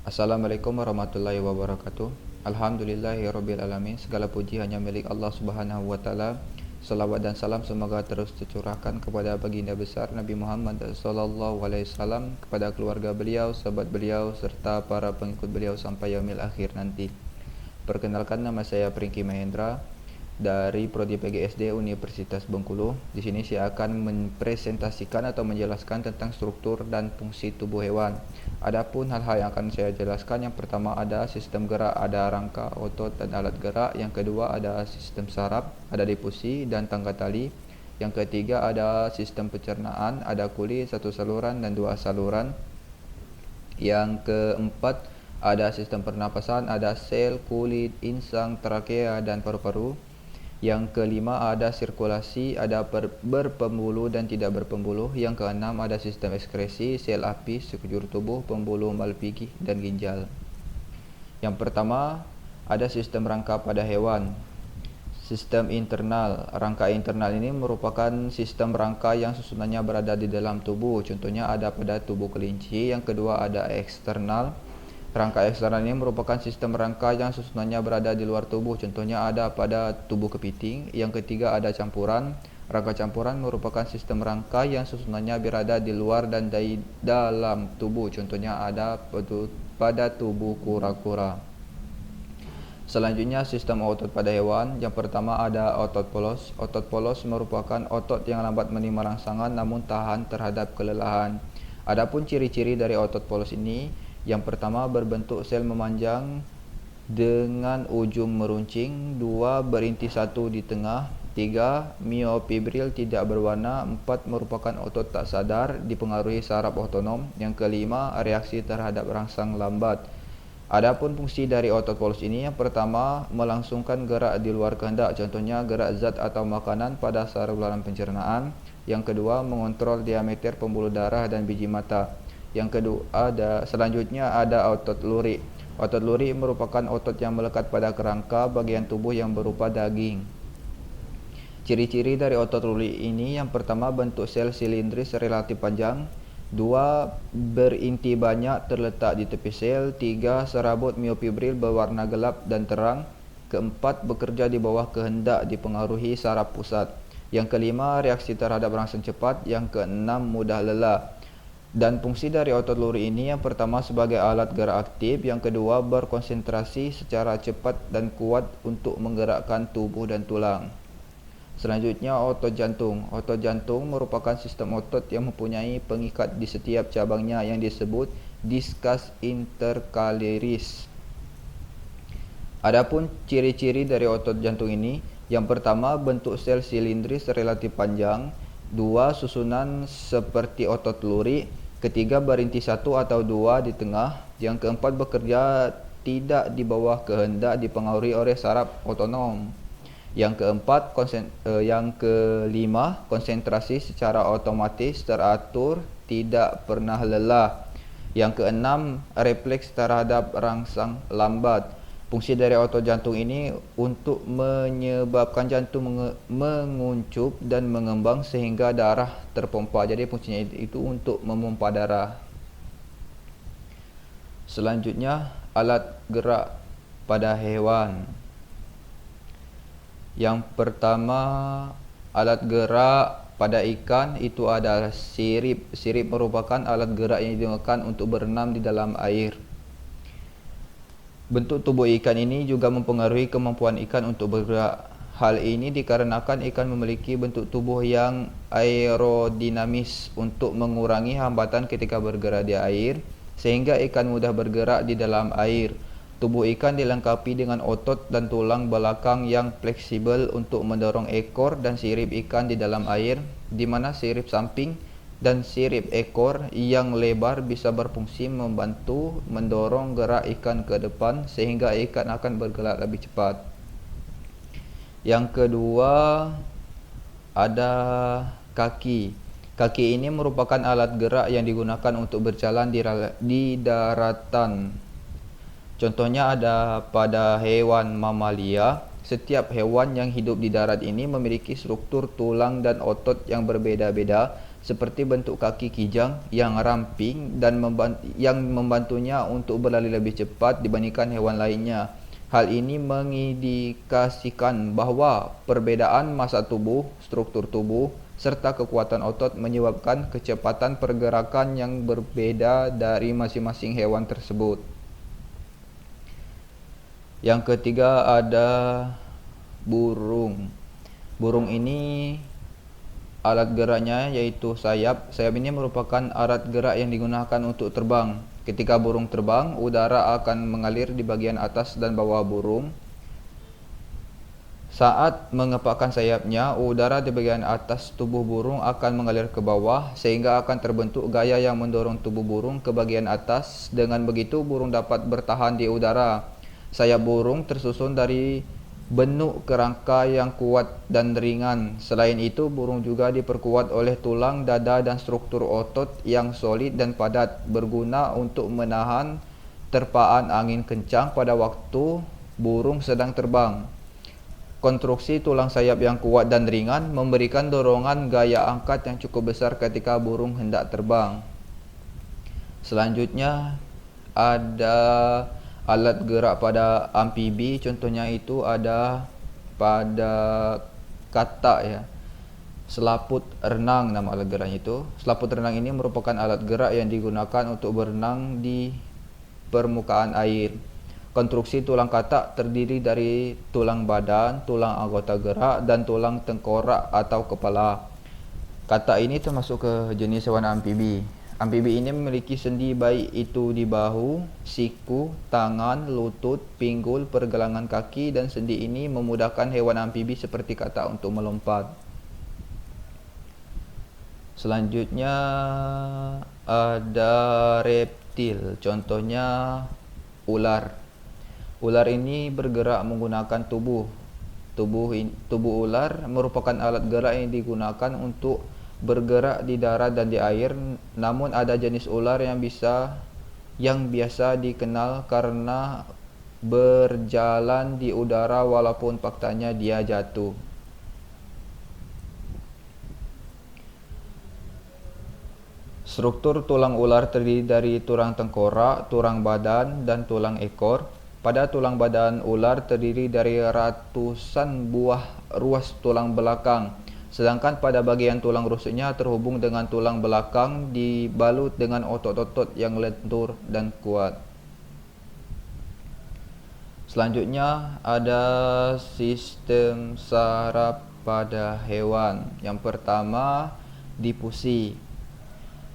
Assalamualaikum warahmatullahi wabarakatuh. Alhamdulillahirabbil alamin. Segala puji hanya milik Allah Subhanahu wa taala. Salawat dan salam semoga terus tercurahkan kepada baginda besar Nabi Muhammad sallallahu alaihi wasallam, kepada keluarga beliau, sahabat beliau serta para pengikut beliau sampai yaumil akhir nanti. Perkenalkan, nama saya Pringki Mahendra dari Prodi PGSD Universitas Bengkulu. Di sini saya akan mempresentasikan atau menjelaskan tentang struktur dan fungsi tubuh hewan. Adapun hal-hal yang akan saya jelaskan, yang pertama ada sistem gerak, ada rangka, otot dan alat gerak. Yang kedua ada sistem saraf, ada difusi dan tangga tali. Yang ketiga ada sistem pencernaan, ada kulit, satu saluran dan dua saluran. Yang keempat ada sistem pernapasan, ada sel, kulit, insang, trakea dan paru-paru. Yang kelima ada sirkulasi, ada berpembuluh dan tidak berpembuluh. Yang keenam ada sistem ekskresi, sel api, sekujur tubuh, pembuluh malpighi dan ginjal. Yang pertama ada sistem rangka pada hewan. Sistem internal. Rangka internal ini merupakan sistem rangka yang susunannya berada di dalam tubuh. Contohnya ada pada tubuh kelinci. Yang kedua ada eksternal. Rangka eksternal ini merupakan sistem rangka yang susunannya berada di luar tubuh. Contohnya ada pada tubuh kepiting. Yang ketiga ada campuran. Rangka campuran merupakan sistem rangka yang susunannya berada di luar dan di dalam tubuh. Contohnya ada pada tubuh kura-kura. Selanjutnya sistem otot pada hewan. Yang pertama ada otot polos. Otot polos merupakan otot yang lambat menerima rangsangan namun tahan terhadap kelelahan. Adapun ciri-ciri dari otot polos ini, yang pertama berbentuk sel memanjang dengan ujung meruncing. Dua, berinti satu di tengah. Tiga, miofibril tidak berwarna. Empat, merupakan otot tak sadar, dipengaruhi saraf otonom. Yang kelima, reaksi terhadap rangsang lambat. Adapun fungsi dari otot polos ini, yang pertama melangsungkan gerak di luar kehendak, contohnya gerak zat atau makanan pada saluran pencernaan. Yang kedua, mengontrol diameter pembuluh darah dan biji mata. Yang kedua selanjutnya ada otot lurik. Otot lurik merupakan otot yang melekat pada kerangka bagian tubuh yang berupa daging. Ciri-ciri dari otot lurik ini, yang pertama bentuk sel silindris relatif panjang. Dua, berinti banyak terletak di tepi sel. Tiga, serabut miofibril berwarna gelap dan terang. Keempat, bekerja di bawah kehendak, dipengaruhi saraf pusat. Yang kelima, reaksi terhadap rangsang cepat. Yang keenam, mudah lelah. Dan fungsi dari otot lurik ini, yang pertama sebagai alat gerak aktif. Yang kedua berkonsentrasi secara cepat dan kuat untuk menggerakkan tubuh dan tulang. Selanjutnya otot jantung. Otot jantung merupakan sistem otot yang mempunyai pengikat di setiap cabangnya yang disebut diskus intercalaris. Adapun ciri-ciri dari otot jantung ini, yang pertama bentuk sel silindris relatif panjang. Dua, susunan seperti otot lurik. Ketiga, berinti satu atau dua di tengah. Yang keempat, bekerja tidak di bawah kehendak, dipengaruhi oleh saraf otonom. Yang kelima, konsentrasi secara otomatis teratur, tidak pernah lelah. Yang keenam, refleks terhadap rangsang lambat. Fungsi dari otot jantung ini untuk menyebabkan jantung menguncup dan mengembang sehingga darah terpompa. Jadi fungsinya itu untuk memompa darah. Selanjutnya alat gerak pada hewan. Yang pertama alat gerak pada ikan itu adalah sirip. Sirip merupakan alat gerak yang digunakan untuk berenang di dalam air. Bentuk tubuh ikan ini juga mempengaruhi kemampuan ikan untuk bergerak. Hal ini dikarenakan ikan memiliki bentuk tubuh yang aerodinamis untuk mengurangi hambatan ketika bergerak di air, sehingga ikan mudah bergerak di dalam air. Tubuh ikan dilengkapi dengan otot dan tulang belakang yang fleksibel untuk mendorong ekor dan sirip ikan di dalam air, di mana sirip samping dan sirip ekor yang lebar bisa berfungsi membantu mendorong gerak ikan ke depan sehingga ikan akan bergerak lebih cepat. Yang kedua ada kaki. Kaki ini merupakan alat gerak yang digunakan untuk berjalan di daratan. Contohnya ada pada hewan mamalia. Setiap hewan yang hidup di darat ini memiliki struktur tulang dan otot yang berbeda-beda, seperti bentuk kaki kijang yang ramping dan yang membantunya untuk berlari lebih cepat dibandingkan hewan lainnya. Hal ini mengindikasikan bahwa perbedaan massa tubuh, struktur tubuh, serta kekuatan otot menyebabkan kecepatan pergerakan yang berbeda dari masing-masing hewan tersebut. Yang ketiga ada burung. Burung ini alat geraknya yaitu sayap. Sayap ini merupakan alat gerak yang digunakan untuk terbang. Ketika burung terbang, udara akan mengalir di bagian atas dan bawah burung. Saat mengepakkan sayapnya, udara di bagian atas tubuh burung akan mengalir ke bawah sehingga akan terbentuk gaya yang mendorong tubuh burung ke bagian atas. Dengan begitu, burung dapat bertahan di udara. Sayap burung tersusun dari benuk kerangka yang kuat dan ringan. Selain itu, burung juga diperkuat oleh tulang, dada dan struktur otot yang solid dan padat, berguna untuk menahan terpaan angin kencang pada waktu burung sedang terbang. Konstruksi tulang sayap yang kuat dan ringan memberikan dorongan gaya angkat yang cukup besar ketika burung hendak terbang. Selanjutnya ada alat gerak pada amfibi, contohnya itu ada pada katak ya. Selaput renang nama alat geraknya itu. Selaput renang ini merupakan alat gerak yang digunakan untuk berenang di permukaan air. Konstruksi tulang katak terdiri dari tulang badan, tulang anggota gerak, dan tulang tengkorak atau kepala. Katak ini termasuk ke jenis hewan amfibi. Amfibi ini memiliki sendi baik itu di bahu, siku, tangan, lutut, pinggul, pergelangan kaki, dan sendi ini memudahkan hewan amfibi seperti katak untuk melompat. Selanjutnya ada reptil, contohnya ular. Ular ini bergerak menggunakan tubuh. Tubuh ular merupakan alat gerak yang digunakan untuk bergerak di darat dan di air. Namun ada jenis ular yang biasa dikenal karena berjalan di udara walaupun faktanya dia jatuh. Struktur tulang ular terdiri dari tulang tengkorak, tulang badan, dan tulang ekor. Pada tulang badan ular terdiri dari ratusan buah ruas tulang belakang, sedangkan pada bagian tulang rusuknya terhubung dengan tulang belakang dibalut dengan otot-otot yang lentur dan kuat. Selanjutnya ada sistem saraf pada hewan. Yang pertama, difusi.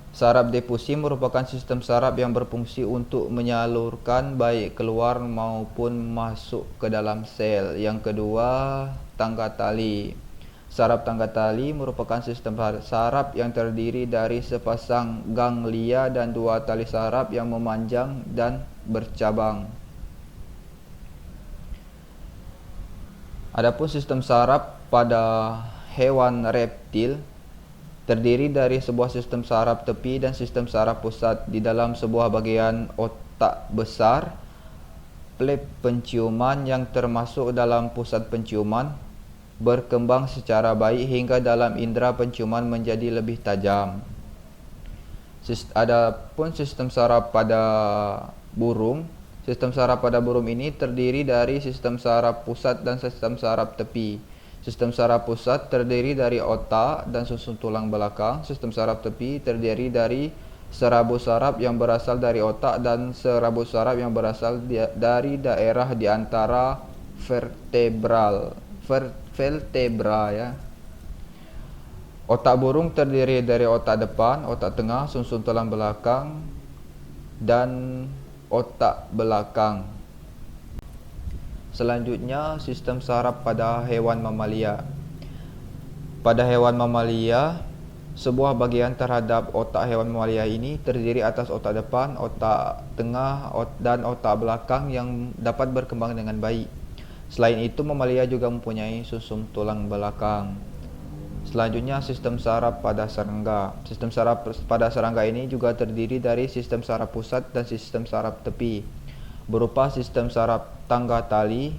Saraf difusi merupakan sistem saraf yang berfungsi untuk menyalurkan baik keluar maupun masuk ke dalam sel. Yang kedua, tangga tali. Saraf tangga tali merupakan sistem saraf yang terdiri dari sepasang ganglia dan dua tali saraf yang memanjang dan bercabang. Adapun sistem saraf pada hewan reptil terdiri dari sebuah sistem saraf tepi dan sistem saraf pusat. Di dalam sebuah bagian otak besar, plep penciuman yang termasuk dalam pusat penciuman berkembang secara baik hingga dalam indera penciuman menjadi lebih tajam. Adapun sistem saraf pada burung, sistem saraf pada burung ini terdiri dari sistem saraf pusat dan sistem saraf tepi. Sistem saraf pusat terdiri dari otak dan susun tulang belakang. Sistem saraf tepi terdiri dari serabut saraf yang berasal dari otak dan serabut saraf yang berasal dari daerah di antara vertebra ya. Otak burung terdiri dari otak depan, otak tengah, susun tulang belakang, dan otak belakang. Selanjutnya, sistem saraf pada hewan mamalia. Pada hewan mamalia, sebuah bagian terhadap otak hewan mamalia ini terdiri atas otak depan, otak tengah, dan otak belakang yang dapat berkembang dengan baik. Selain itu, mamalia juga mempunyai susun tulang belakang. Selanjutnya, sistem saraf pada serangga. Sistem saraf pada serangga ini juga terdiri dari sistem saraf pusat dan sistem saraf tepi, berupa sistem saraf tangga tali,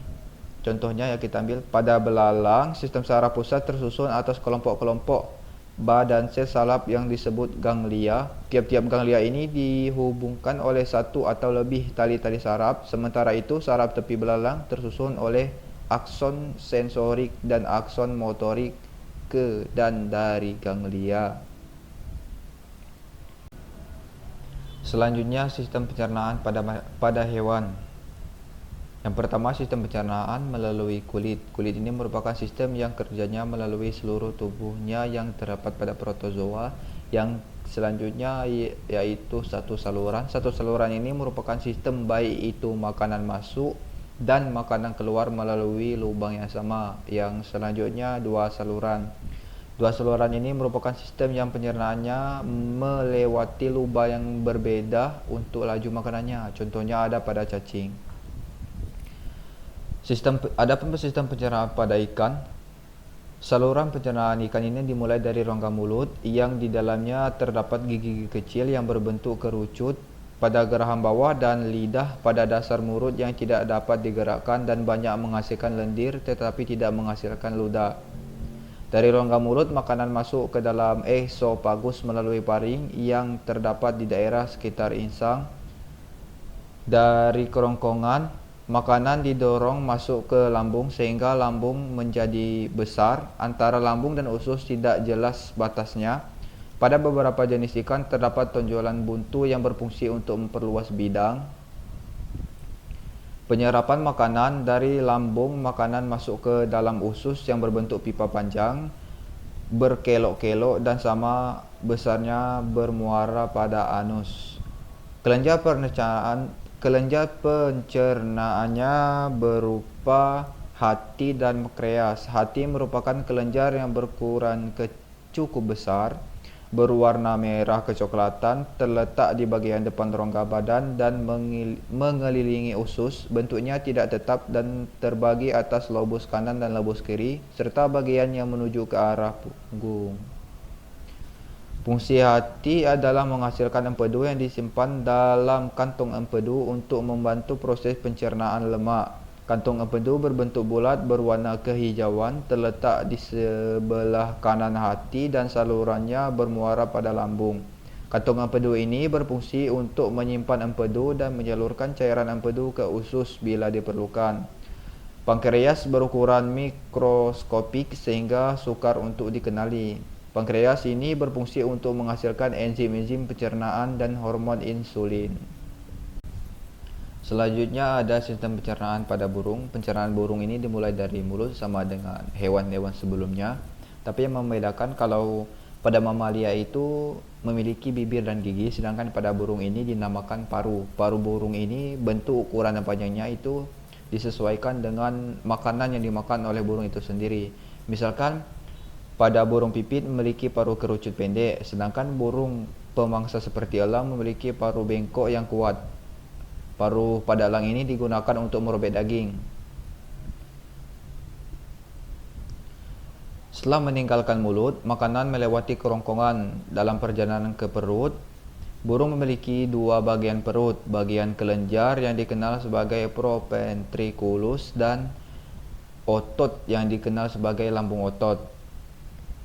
Contohnya yang kita ambil pada belalang, sistem saraf pusat tersusun atas kelompok-kelompok badan sel saraf yang disebut ganglia. Tiap-tiap ganglia ini dihubungkan oleh satu atau lebih tali-tali saraf. Sementara itu, saraf tepi belalang tersusun oleh akson sensorik dan akson motorik ke dan dari ganglia. Selanjutnya, sistem pencernaan pada hewan. Yang pertama, sistem pencernaan melalui kulit. Kulit ini merupakan sistem yang kerjanya melalui seluruh tubuhnya yang terdapat pada protozoa. Yang selanjutnya yaitu satu saluran. Satu saluran ini merupakan sistem baik itu makanan masuk dan makanan keluar melalui lubang yang sama. Yang selanjutnya dua saluran. Dua saluran ini merupakan sistem yang pencernaannya melewati lubang yang berbeda untuk laju makanannya. Contohnya ada pada cacing. Adapun sistem pencernaan pada ikan, saluran pencernaan ikan ini dimulai dari rongga mulut yang di dalamnya terdapat gigi-gigi kecil yang berbentuk kerucut pada geraham bawah dan lidah pada dasar mulut yang tidak dapat digerakkan dan banyak menghasilkan lendir tetapi tidak menghasilkan ludah. Dari rongga mulut, makanan masuk ke dalam esofagus melalui paring yang terdapat di daerah sekitar insang. Dari kerongkongan, makanan didorong masuk ke lambung sehingga lambung menjadi besar. Antara lambung dan usus tidak jelas batasnya. Pada beberapa jenis ikan terdapat tonjolan buntu yang berfungsi untuk memperluas bidang. Penyerapan makanan dari lambung, makanan masuk ke dalam usus yang berbentuk pipa panjang, berkelok-kelok dan sama besarnya bermuara pada anus. Kelenjar pencernaannya berupa hati dan pankreas. Hati merupakan kelenjar yang berukuran cukup besar, berwarna merah kecoklatan, terletak di bagian depan rongga badan dan mengelilingi usus. Bentuknya tidak tetap dan terbagi atas lobus kanan dan lobus kiri, serta bagian yang menuju ke arah punggung. Fungsi hati adalah menghasilkan empedu yang disimpan dalam kantung empedu untuk membantu proses pencernaan lemak. Kantung empedu berbentuk bulat berwarna kehijauan, terletak di sebelah kanan hati dan salurannya bermuara pada lambung. Kantung empedu ini berfungsi untuk menyimpan empedu dan menyalurkan cairan empedu ke usus bila diperlukan. Pankreas berukuran mikroskopik sehingga sukar untuk dikenali. Pankreas ini berfungsi untuk menghasilkan enzim-enzim pencernaan dan hormon insulin. Selanjutnya ada sistem pencernaan pada burung. Pencernaan burung ini dimulai dari mulut sama dengan hewan-hewan sebelumnya. Tapi yang membedakan kalau pada mamalia itu memiliki bibir dan gigi, sedangkan pada burung ini dinamakan paru. Paru burung ini bentuk, ukuran dan panjangnya itu disesuaikan dengan makanan yang dimakan oleh burung itu sendiri. Misalkan pada burung pipit memiliki paru kerucut pendek, sedangkan burung pemangsa seperti elang memiliki paru bengkok yang kuat. Paru pada elang ini digunakan untuk merobek daging. Setelah meninggalkan mulut, makanan melewati kerongkongan. Dalam perjalanan ke perut, burung memiliki dua bagian perut, bagian kelenjar yang dikenal sebagai proventriculus dan otot yang dikenal sebagai lambung otot.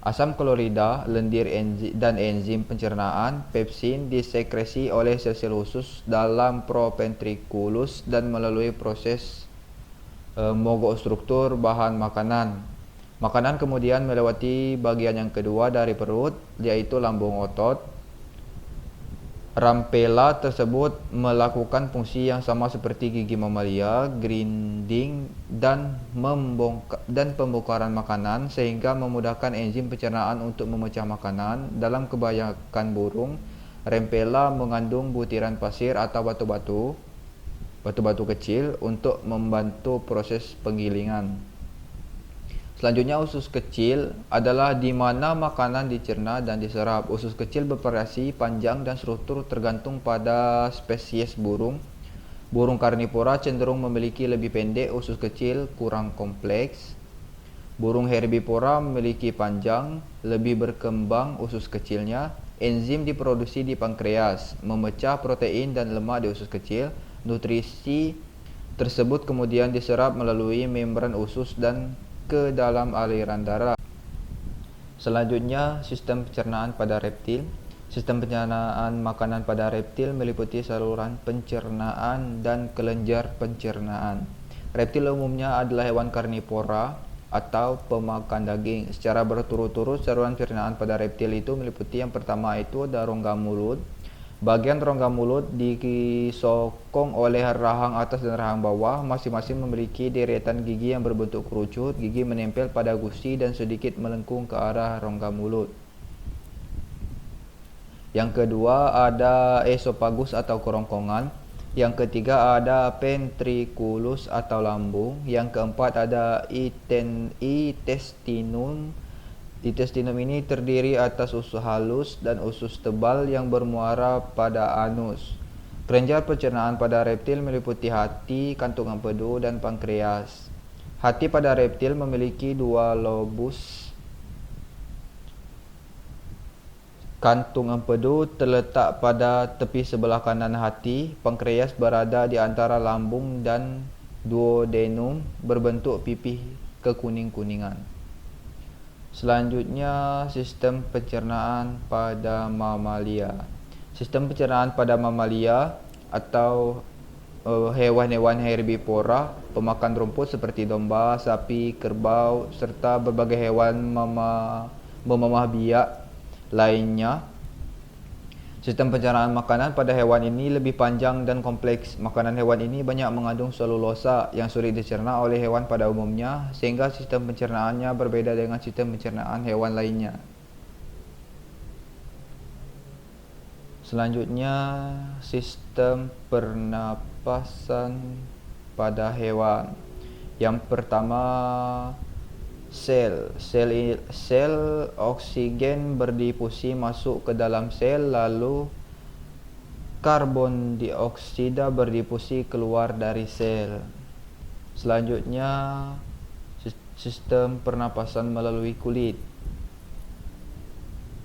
Asam klorida, lendir dan enzim pencernaan, pepsin disekresi oleh sel-sel usus dalam proventriculus dan melalui proses mogok struktur bahan makanan. Makanan kemudian melewati bagian yang kedua dari perut, yaitu lambung otot. Rampela tersebut melakukan fungsi yang sama seperti gigi mamalia, grinding dan pembongkaran makanan sehingga memudahkan enzim pencernaan untuk memecah makanan. Dalam kebanyakan burung, rampela mengandung butiran pasir atau batu-batu kecil untuk membantu proses penggilingan. Selanjutnya, usus kecil adalah di mana makanan dicerna dan diserap. Usus kecil bervariasi panjang dan struktur tergantung pada spesies burung. Burung karnivora cenderung memiliki lebih pendek usus kecil, kurang kompleks. Burung herbivora memiliki panjang, lebih berkembang usus kecilnya. Enzim diproduksi di pankreas, memecah protein dan lemak di usus kecil. Nutrisi tersebut kemudian diserap melalui membran usus dan ke dalam aliran darah. Selanjutnya, sistem pencernaan pada reptil. Sistem pencernaan makanan pada reptil meliputi saluran pencernaan dan kelenjar pencernaan. Reptil umumnya adalah hewan karnivora atau pemakan daging. Secara berturut-turut, saluran pencernaan pada reptil itu meliputi yang pertama itu ada rongga mulut. Bagian rongga mulut disokong oleh rahang atas dan rahang bawah, masing-masing memiliki deretan gigi yang berbentuk kerucut. Gigi menempel pada gusi dan sedikit melengkung ke arah rongga mulut. Yang kedua ada esofagus atau kerongkongan. Yang ketiga ada ventriculus atau lambung. Yang keempat ada intestinum. Intestinum ini terdiri atas usus halus dan usus tebal yang bermuara pada anus. Kelenjar pencernaan pada reptil meliputi hati, kantung empedu, dan pankreas. Hati pada reptil memiliki dua lobus. Kantung empedu terletak pada tepi sebelah kanan hati. Pankreas berada di antara lambung dan duodenum, berbentuk pipih kekuning-kuningan. Selanjutnya, sistem pencernaan pada mamalia. Sistem pencernaan pada mamalia atau hewan-hewan herbivora, pemakan rumput seperti domba, sapi, kerbau, serta berbagai hewan memamah biak lainnya. Sistem pencernaan makanan pada hewan ini lebih panjang dan kompleks. Makanan hewan ini banyak mengandung selulosa yang sulit dicerna oleh hewan pada umumnya, sehingga sistem pencernaannya berbeda dengan sistem pencernaan hewan lainnya. Selanjutnya, sistem pernapasan pada hewan. Yang pertama, sel oksigen berdifusi masuk ke dalam sel, lalu karbon dioksida berdifusi keluar dari sel. Selanjutnya, sistem pernapasan melalui kulit.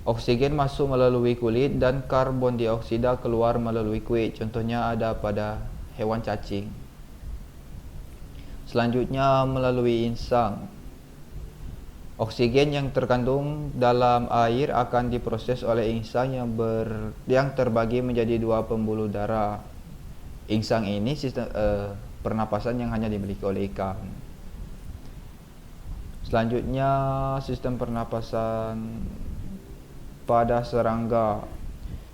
Oksigen masuk melalui kulit dan karbon dioksida keluar melalui kulit. Contohnya ada pada hewan cacing. Selanjutnya, melalui insang. Oksigen yang terkandung dalam air akan diproses oleh insang yang terbagi menjadi dua pembuluh darah. Insang ini sistem pernapasan yang hanya dimiliki oleh ikan. Selanjutnya, sistem pernapasan pada serangga,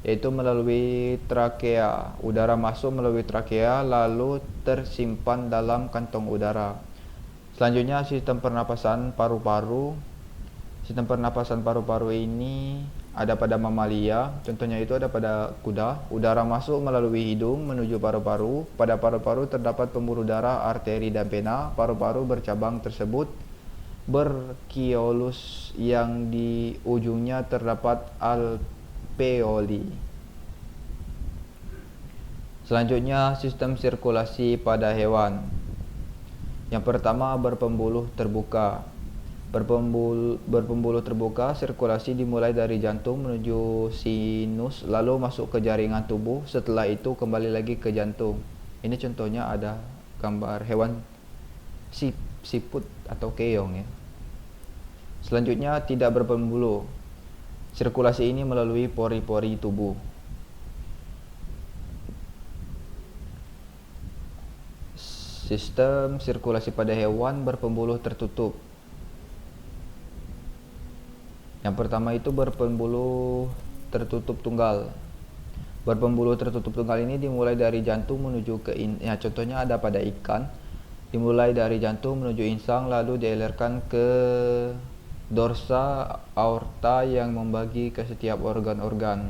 yaitu melalui trakea. Udara masuk melalui trakea lalu tersimpan dalam kantong udara. Selanjutnya, sistem pernapasan paru-paru. Sistem pernapasan paru-paru ini ada pada mamalia, contohnya itu ada pada kuda. Udara masuk melalui hidung menuju paru-paru. Pada paru-paru terdapat pembuluh darah, arteri, dan vena. Paru-paru bercabang tersebut berkiolus yang di ujungnya terdapat alveoli. Selanjutnya, sistem sirkulasi pada hewan. Yang pertama, berpembuluh terbuka. Berpembuluh terbuka, sirkulasi dimulai dari jantung menuju sinus, lalu masuk ke jaringan tubuh, setelah itu kembali lagi ke jantung. Ini contohnya ada gambar hewan siput atau keong ya. Selanjutnya, tidak berpembuluh. Sirkulasi ini melalui pori-pori tubuh. Sistem sirkulasi pada hewan berpembuluh tertutup. Yang pertama itu berpembuluh tertutup tunggal. Berpembuluh tertutup tunggal ini dimulai dari jantung menuju ke contohnya ada pada ikan. Dimulai dari jantung menuju insang, lalu dialirkan ke dorsa aorta yang membagi ke setiap organ-organ.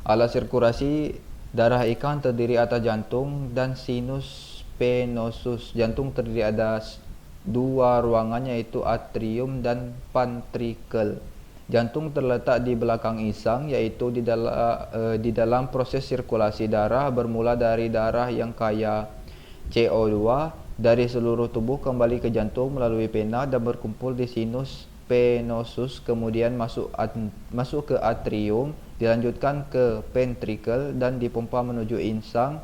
Alat sirkulasi darah ikan terdiri atas jantung dan sinus venosus. Jantung terdiri atas dua ruangan, yaitu atrium dan ventricle. Jantung terletak di belakang insang, yaitu di dalam proses sirkulasi darah bermula dari darah yang kaya CO2 dari seluruh tubuh kembali ke jantung melalui vena dan berkumpul di sinus venosus, kemudian masuk ke atrium, dilanjutkan ke ventricle dan dipompa menuju insang,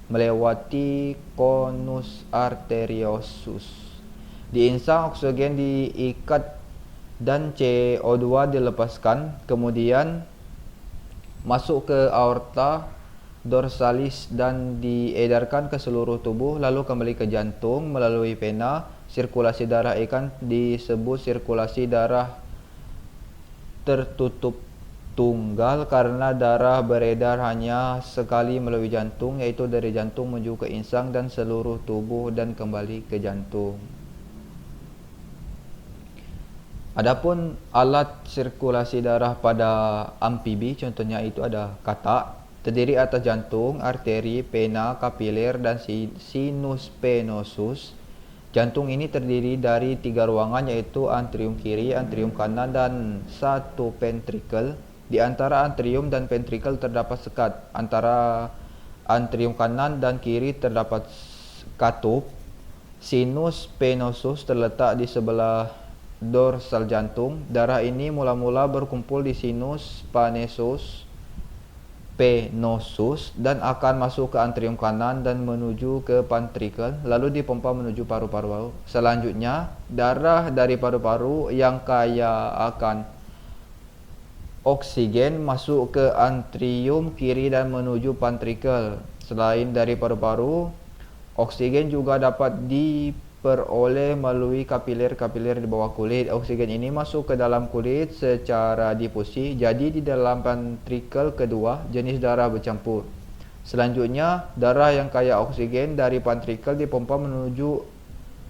melewati conus arteriosus. Di insang oksigen diikat dan CO2 dilepaskan, kemudian masuk ke aorta dorsalis dan diedarkan ke seluruh tubuh, lalu kembali ke jantung melalui vena. Sirkulasi darah ikan disebut sirkulasi darah tertutup tunggal karena darah beredar hanya sekali melalui jantung, yaitu dari jantung menuju ke insang dan seluruh tubuh dan kembali ke jantung. Adapun alat sirkulasi darah pada amfibi, contohnya itu ada katak, terdiri atas jantung, arteri, vena, kapiler, dan sinus venosus. Jantung ini terdiri dari 3 ruangan, yaitu antrium kiri, antrium kanan, dan 1 ventricle. Di antara antrium dan ventricle terdapat sekat. Antara antrium kanan dan kiri terdapat katup. Sinus venosus terletak di sebelah dorsal jantung. Darah ini mula-mula berkumpul di sinus venosus dan akan masuk ke antrium kanan dan menuju ke ventricle, lalu dipompa menuju paru-paru. Selanjutnya, darah dari paru-paru yang kaya akan oksigen masuk ke antrium kiri dan menuju ventricle. Selain dari paru-paru, oksigen juga dapat diperoleh melalui kapiler-kapiler di bawah kulit. Oksigen ini masuk ke dalam kulit secara difusi, jadi di dalam ventricle kedua jenis darah bercampur. Selanjutnya, darah yang kaya oksigen dari ventricle dipompa menuju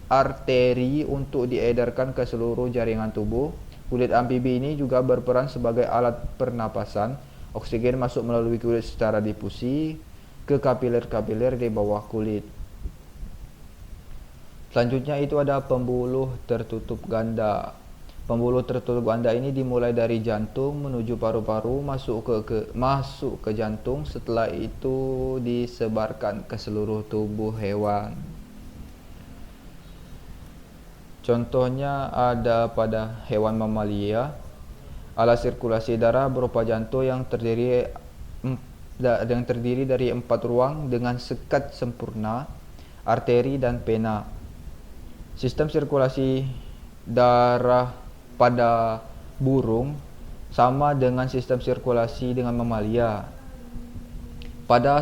arteri untuk diedarkan ke seluruh jaringan tubuh. Kulit amfibi ini juga berperan sebagai alat pernapasan. Oksigen masuk melalui kulit secara difusi ke kapiler-kapiler di bawah kulit. Selanjutnya itu ada pembuluh tertutup ganda. Pembuluh tertutup ganda ini dimulai dari jantung menuju paru-paru, masuk ke jantung, setelah itu disebarkan ke seluruh tubuh hewan. Contohnya ada pada hewan mamalia. Alat sirkulasi darah berupa jantung yang terdiri dari 4 ruang dengan sekat sempurna, arteri dan vena. Sistem sirkulasi darah pada burung sama dengan sistem sirkulasi dengan mamalia. Pada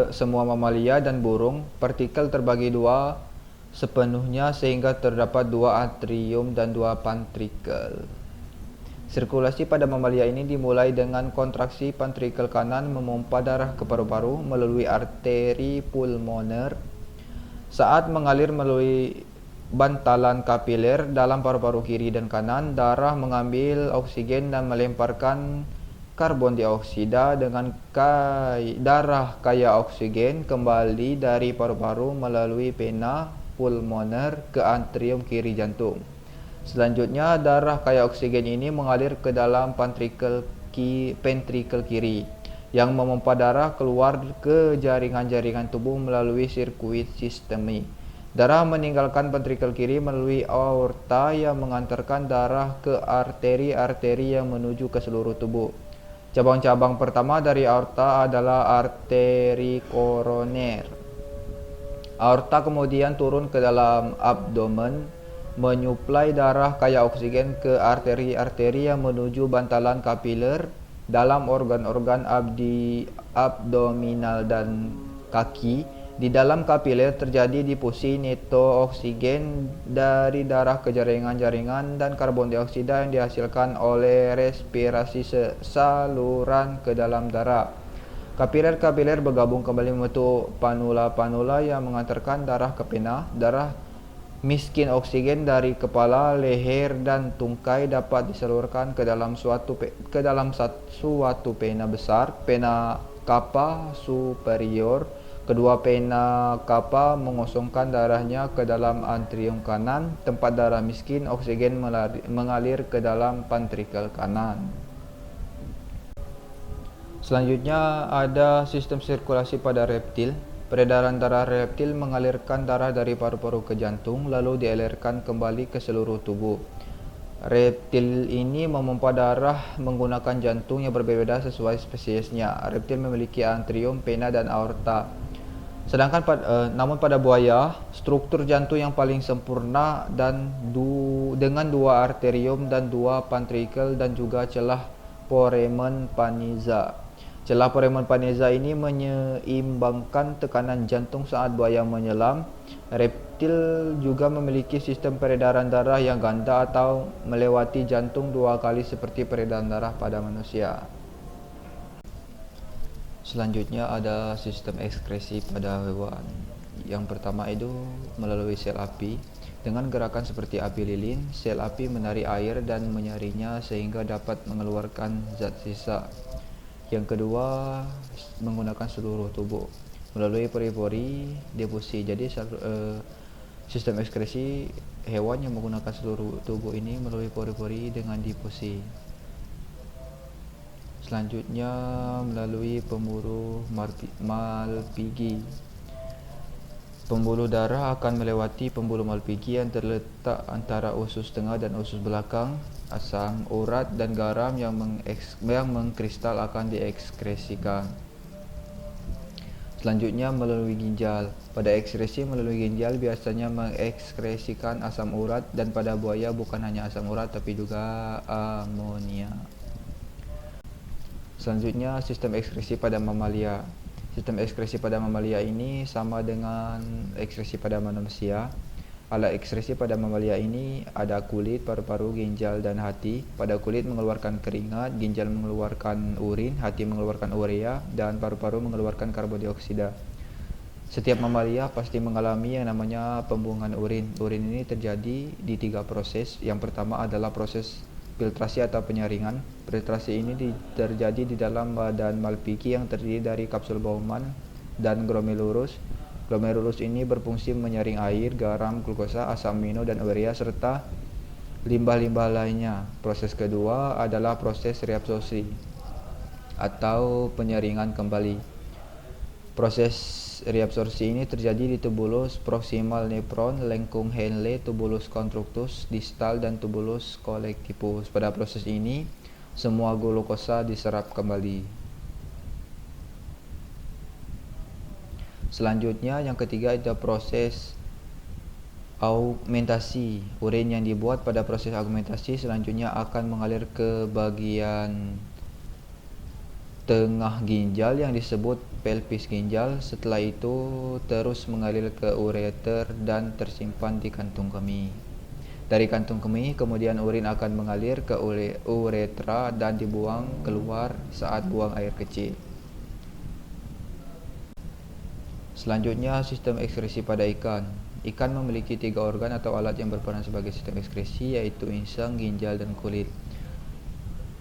semua mamalia dan burung, partikel terbagi 2 sepenuhnya sehingga terdapat 2 atrium dan 2 ventricle. Sirkulasi pada mamalia ini dimulai dengan kontraksi ventricle kanan memompa darah ke paru-paru melalui arteri pulmoner. Saat mengalir melalui bantalan kapiler dalam paru-paru kiri dan kanan, darah mengambil oksigen dan melemparkan karbon dioksida dengan darah kaya oksigen kembali dari paru-paru melalui vena pulmoner ke antrium kiri jantung. Selanjutnya, darah kaya oksigen ini mengalir ke dalam ventricle kiri yang memompa darah keluar ke jaringan-jaringan tubuh melalui sirkuit sistemik. Darah meninggalkan ventricle kiri melalui aorta yang mengantarkan darah ke arteri-arteri yang menuju ke seluruh tubuh. Cabang-cabang pertama dari aorta adalah arteri koroner. Aorta kemudian turun ke dalam abdomen, menyuplai darah kaya oksigen ke arteri-arteri yang menuju bantalan kapiler dalam organ-organ abdominal dan kaki. Di dalam kapiler terjadi difusi neto oksigen dari darah ke jaringan-jaringan dan karbon dioksida yang dihasilkan oleh respirasi saluran ke dalam darah. Kapiler-kapiler bergabung kembali membentuk panula-panula yang mengantarkan darah ke vena. Darah miskin oksigen dari kepala, leher, dan tungkai dapat disalurkan ke dalam suatu vena besar, vena cava superior. Kedua vena cava mengosongkan darahnya ke dalam antrium kanan, tempat darah miskin oksigen mengalir ke dalam ventricle kanan. Selanjutnya ada sistem sirkulasi pada reptil. Peredaran darah reptil mengalirkan darah dari paru-paru ke jantung, lalu dialirkan kembali ke seluruh tubuh. Reptil ini memompa darah menggunakan jantung yang berbeda sesuai spesiesnya. Reptil memiliki antrium, vena, dan aorta. Namun pada buaya, struktur jantung yang paling sempurna dan dengan dua arterium dan dua ventrikel dan juga celah foramen panizza. Celah foramen panizza ini menyeimbangkan tekanan jantung saat buaya menyelam. Reptil juga memiliki sistem peredaran darah yang ganda atau melewati jantung dua kali seperti peredaran darah pada manusia. Selanjutnya ada sistem ekskresi pada hewan. Yang pertama itu melalui sel api. Dengan gerakan seperti api lilin, sel api menarik air dan menyaringnya sehingga dapat mengeluarkan zat sisa. Yang kedua, menggunakan seluruh tubuh melalui pori-pori difusi. Jadi sistem ekskresi hewan yang menggunakan seluruh tubuh ini melalui pori-pori dengan difusi. Selanjutnya melalui pembuluh Malpighi. Pembuluh darah akan melewati pembuluh Malpighi yang terletak antara usus tengah dan usus belakang. Asam urat dan garam yang mengkristal akan diekskresikan. Selanjutnya melalui ginjal. Pada ekskresi melalui ginjal biasanya mengekskresikan asam urat, dan pada buaya bukan hanya asam urat tapi juga amonia. Selanjutnya sistem ekskresi pada mamalia. Sistem ekskresi pada mamalia ini sama dengan ekskresi pada manusia. Alat ekskresi pada mamalia ini ada kulit, paru-paru, ginjal, dan hati. Pada kulit mengeluarkan keringat, ginjal mengeluarkan urin, hati mengeluarkan urea, dan paru-paru mengeluarkan karbon dioksida. Setiap mamalia pasti mengalami yang namanya pembuangan urin. Urin ini terjadi di 3 proses. Yang pertama adalah proses filtrasi atau penyaringan. Filtrasi ini terjadi di dalam badan Malpighi yang terdiri dari kapsul Bowman dan glomerulus. Glomerulus ini berfungsi menyaring air, garam, glukosa, asam amino, dan urea serta limbah-limbah lainnya. Proses kedua adalah proses reabsorpsi atau penyaringan kembali. Proses reabsorpsi ini terjadi di tubulus proximal nephron, lengkung Henle, tubulus constructus distal, dan tubulus collectivus. Pada proses ini, semua glukosa diserap kembali. Selanjutnya, yang ketiga itu proses augmentasi. Urin yang dibuat pada proses augmentasi selanjutnya akan mengalir ke bagian tengah ginjal yang disebut pelvis ginjal. Setelah itu terus mengalir ke ureter dan tersimpan di kantung kemih. Dari kantung kemih kemudian urin akan mengalir ke uretra dan dibuang keluar saat buang air kecil. Selanjutnya sistem ekskresi pada ikan. Ikan memiliki 3 organ atau alat yang berperan sebagai sistem ekskresi, yaitu insang, ginjal, dan kulit.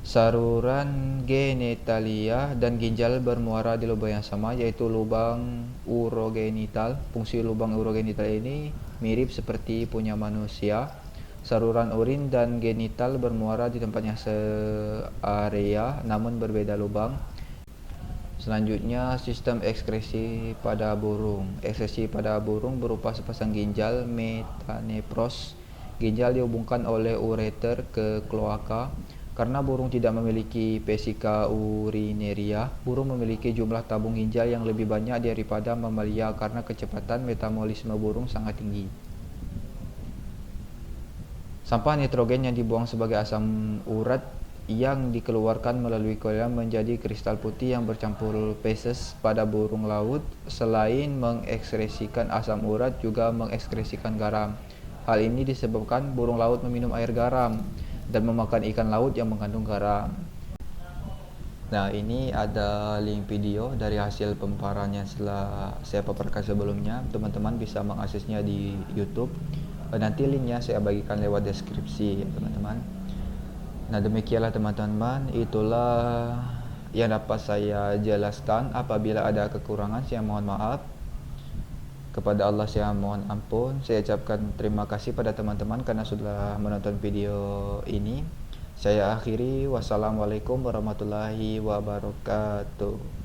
Saluran genitalia dan ginjal bermuara di lubang yang sama, yaitu lubang urogenital. Fungsi lubang urogenital ini mirip seperti punya manusia. Saluran urin dan genital bermuara di tempat yang searea namun berbeda lubang. Selanjutnya sistem ekskresi pada burung. Ekskresi pada burung berupa sepasang ginjal metanepros. Ginjal dihubungkan oleh ureter ke kloaka. Karena burung tidak memiliki vesika urinaria, burung memiliki jumlah tabung ginjal yang lebih banyak daripada mamalia karena kecepatan metabolisme burung sangat tinggi. Sampah nitrogen yang dibuang sebagai asam urat yang dikeluarkan melalui kolam menjadi kristal putih yang bercampur feses pada burung laut. Selain mengekskresikan asam urat juga mengekskresikan garam. Hal ini disebabkan burung laut meminum air garam dan memakan ikan laut yang mengandung garam. Nah, ini ada link video dari hasil pemaparan yang setelah saya paparkan sebelumnya. Teman-teman bisa mengaksesnya di YouTube. Nanti linknya saya bagikan lewat deskripsi ya teman-teman. Nah, demikianlah teman-teman, itulah yang dapat saya jelaskan. Apabila ada kekurangan saya mohon maaf. Kepada Allah saya mohon ampun. Saya ucapkan terima kasih pada teman-teman karena sudah menonton video ini. Saya akhiri, wassalamualaikum warahmatullahi wabarakatuh.